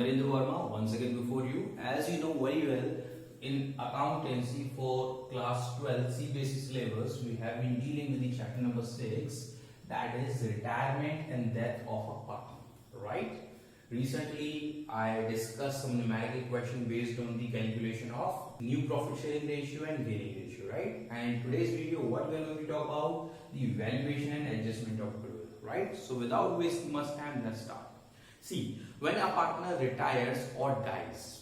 Narendra Verma, once again before you. As you know very well, in accountancy for class 12 CBSE syllabus, we have been dealing with the chapter number 6, that is retirement and death of a partner, right? Recently, I discussed some numerical question based on the calculation of new profit sharing ratio and gaining ratio, right? And in today's video, what we are going to talk about, the valuation and adjustment of goodwill, right? So without wasting much time, let's start. See, when a partner retires or dies,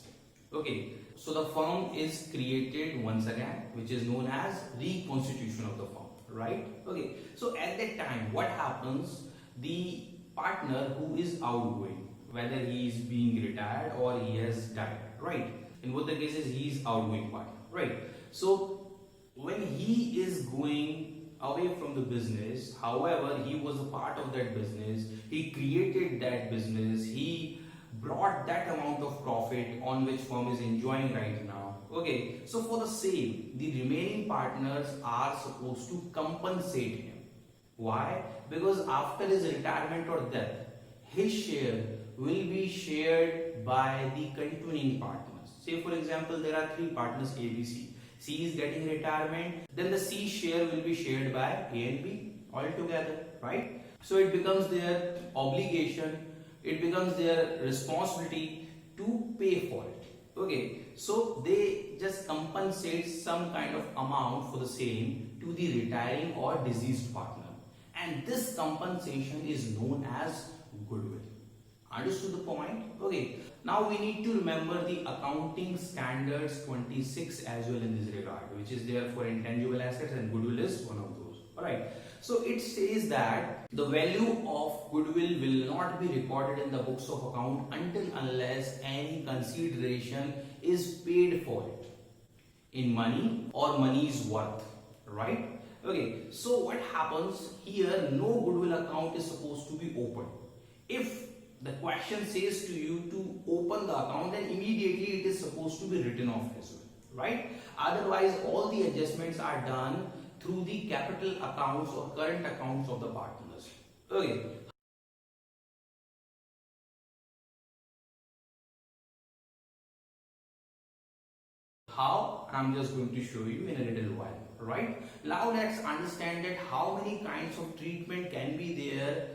okay, so the firm is created once again, which is known as reconstitution of the firm, right? Okay, so at that time, what happens? The partner who is outgoing, whether he is being retired or he has died, right? In both the cases, he is outgoing partner, right? So when he is going away from the business, however, he was a part of that business, he created that business, he brought that amount of profit on which firm is enjoying right now. Okay, so for the same, the remaining partners are supposed to compensate him. Why? Because after his retirement or death, his share will be shared by the continuing partners. Say for example, there are 3 partners A, B, C. C is getting retirement, then the C share will be shared by A and B altogether, right? So it becomes their obligation, it becomes their responsibility to pay for it. Okay, so they just compensate some kind of amount for the same to the retiring or deceased partner, and this compensation is known as goodwill. Understood the point? Okay. Now we need to remember the accounting standards 26 as well in this regard, which is there for intangible assets, and goodwill is one of those. Alright. So it says that the value of goodwill will not be recorded in the books of account until unless any consideration is paid for it in money or money's worth. Right? Okay. So what happens here? No goodwill account is supposed to be opened. If the question says to you to open the account, then immediately it is supposed to be written off as well, right? Otherwise, all the adjustments are done through the capital accounts or current accounts of the partners. Okay. How? I'm just going to show you in a little while, right? Now let's understand that how many kinds of treatment can be there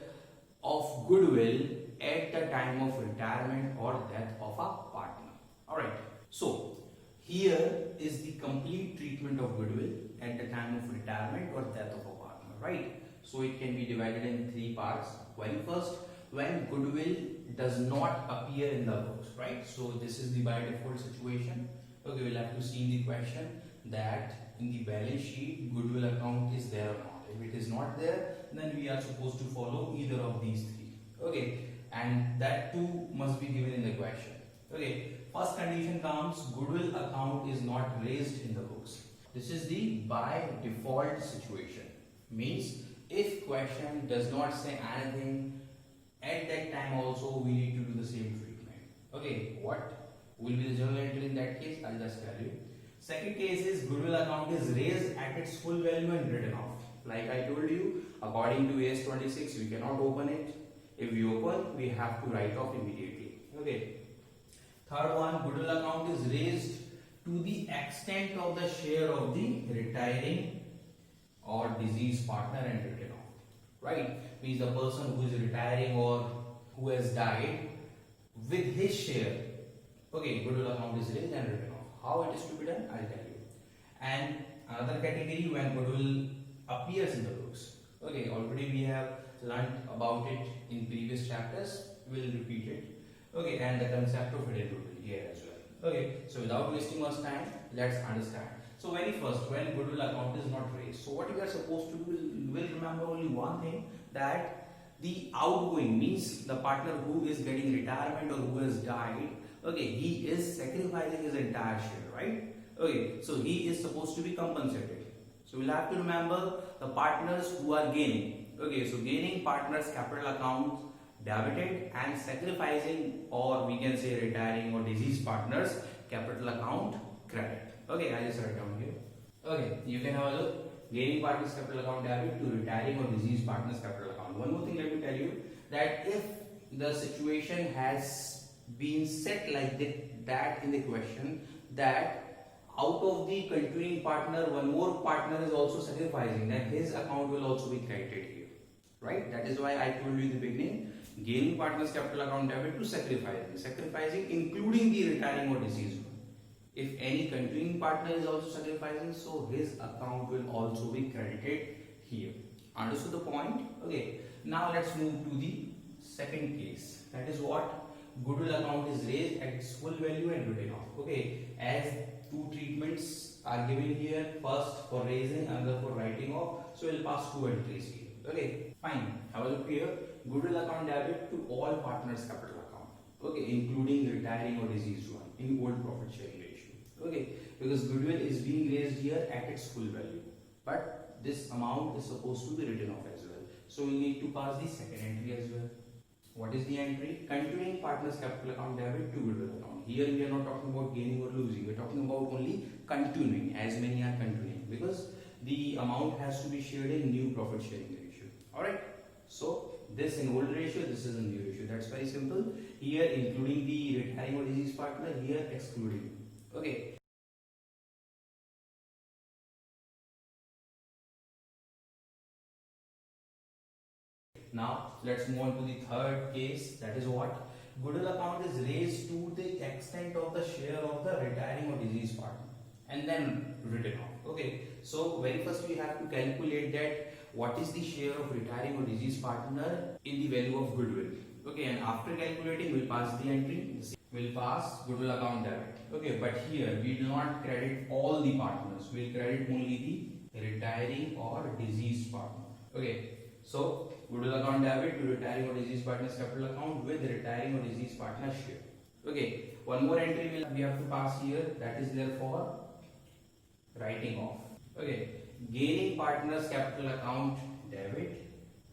of goodwill at the time of retirement or death of a partner. Alright, so here is the complete treatment of goodwill at the time of retirement or death of a partner, right? So it can be divided in 3 parts. Very first, when goodwill does not appear in the books, right? So this is the by default situation. Okay, we'll have to see in the question that in the balance sheet goodwill account is there or not. If it is not there, then we are supposed to follow either of these 3. Okay, and that too must be given in the question. Okay, first condition comes, goodwill account is not raised in the books. This is the by default situation. Means if question does not say anything, at that time also we need to do the same treatment. Okay, what will be the journal entry in that case? I'll just tell you. Second case is goodwill account is raised at its full value and written off. Like I told you, according to AS 26, we cannot open it. If we open, we have to write off immediately. Okay. Third one, goodwill account is raised to the extent of the share of the retiring or deceased partner and written off. Right? Means the person who is retiring or who has died, with his share, okay, goodwill account is raised and written off. How it is to be done, I'll tell you. And another category, when goodwill appears in the books. Okay, already we have learned about it in previous chapters. We'll repeat it. Okay, and the concept of hidden goodwill here as well. Okay, so without wasting much time, let's understand. So very first, when goodwill account is not raised, so what we are supposed to do is, we'll remember only one thing, that the outgoing means the partner who is getting retirement or who has died, okay, he is sacrificing his entire share, right? Okay, so he is supposed to be compensated. So we'll have to remember the partners who are gaining. Okay, so gaining partners capital account debited, and sacrificing, or we can say retiring or deceased partners capital account credit. Okay, I just write down here. Okay, you can have a look. Gaining partners capital account debit to retiring or deceased partners capital account. One more thing, let me tell you that if the situation has been set like that in the question, that out of the continuing partner, one more partner is also sacrificing, then his account will also be credited here, right? That is why I told you in the beginning, gaining partner's capital account debit to sacrificing including the retiring or deceased one. If any continuing partner is also sacrificing, so his account will also be credited here. Understood the point? Okay. Now let's move to the second case. That is what? Goodwill account is raised at its full value and written off. Okay. As two treatments are given here, first for raising, another for writing off. So we'll pass two entries here. Okay. Fine. Have a look here. Goodwill account debit to all partners' capital account. Okay. Including retiring or deceased one in old profit sharing ratio. Okay. Because goodwill is being raised here at its full value. But this amount is supposed to be written off as well. So we need to pass the second entry as well. What is the entry? Continuing partners capital account debit to goodwill account. Here we are not talking about gaining or losing. We are talking about only continuing, as many are continuing, because the amount has to be shared in new profit sharing ratio. Alright. So this in old ratio, this is in new ratio. That's very simple. Here including the retiring or deceased partner, here excluding. Okay. Now let's move on to the third case. That is what? Goodwill account is raised to the extent of the share of the retiring or deceased partner and then written off. Okay. So very first we have to calculate that what is the share of retiring or deceased partner in the value of goodwill. Okay. And after calculating, we'll pass the entry. We'll pass goodwill account debit. Okay. But here we do not credit all the partners. We'll credit only the retiring or deceased partner. Okay. So goodwill account debit to retiring or deceased partner's capital account with retiring or deceased partner's share. Okay, one more entry we have to pass here, that is therefore writing off. Okay, gaining partner's capital account debit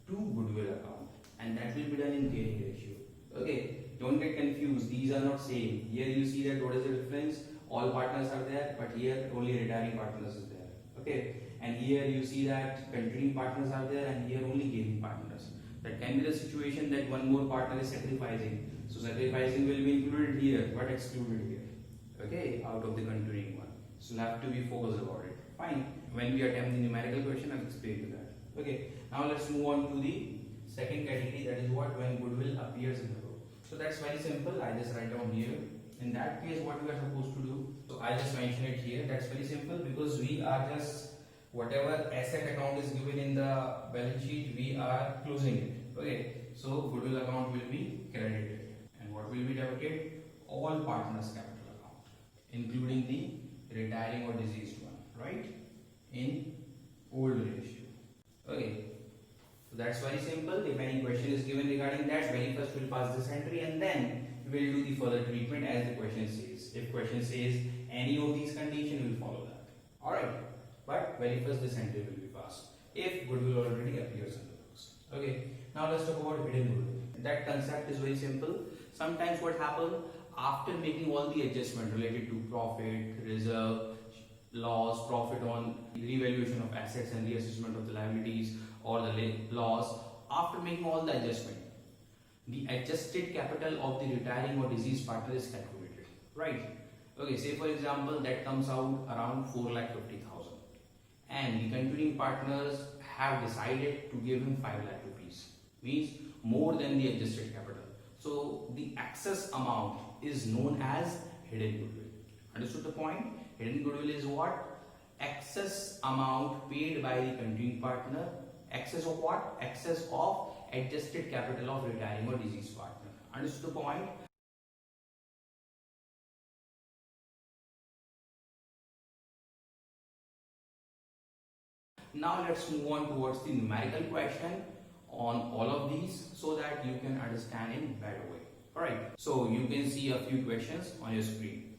to goodwill account, and that will be done in gaining ratio. Okay, don't get confused, these are not same. Here you see that what is the difference? All partners are there, but here only retiring partners is there. Okay. And here you see that continuing partners are there, and here only gaining partners. That can be the situation that one more partner is sacrificing. So sacrificing will be included here but excluded here. Okay, out of the continuing one. So you have to be focused about it. Fine. When we attempt the numerical question, I'll explain you that. Okay. Now let's move on to the second category. That is what? When goodwill appears in the book. So that's very simple. I just write down here. In that case, what we are supposed to do? So I just mention it here. That's very simple because we are just whatever asset account is given in the balance sheet, we are closing it. Okay, so goodwill account will be credited, and what will be debited? All partners capital account, including the retiring or deceased one, right? In old ratio. Okay, so that's very simple. If any question is given regarding that, very first we'll pass this entry, and then we will do the further treatment as the question says. If question says any of these conditions, we'll follow that. All right. But very first this entry will be passed if goodwill already appears in the books. Okay, now let's talk about hidden goodwill. That concept is very simple. Sometimes what happens after making all the adjustment related to profit, reserve, loss, profit on revaluation of assets and reassessment of the liabilities or the loss, after making all the adjustment, the adjusted capital of the retiring or deceased partner is calculated, right? Okay, say for example that comes out around 4,50,000. And the continuing partners have decided to give him 5 lakh rupees, means more than the adjusted capital. So the excess amount is known as hidden goodwill. Understood the point? Hidden goodwill is what? Excess amount paid by the continuing partner. Excess of what? Excess of adjusted capital of retiring or deceased partner. Understood the point? Now let's move on towards the numerical question on all of these so that you can understand in better way. Alright, so you can see a few questions on your screen.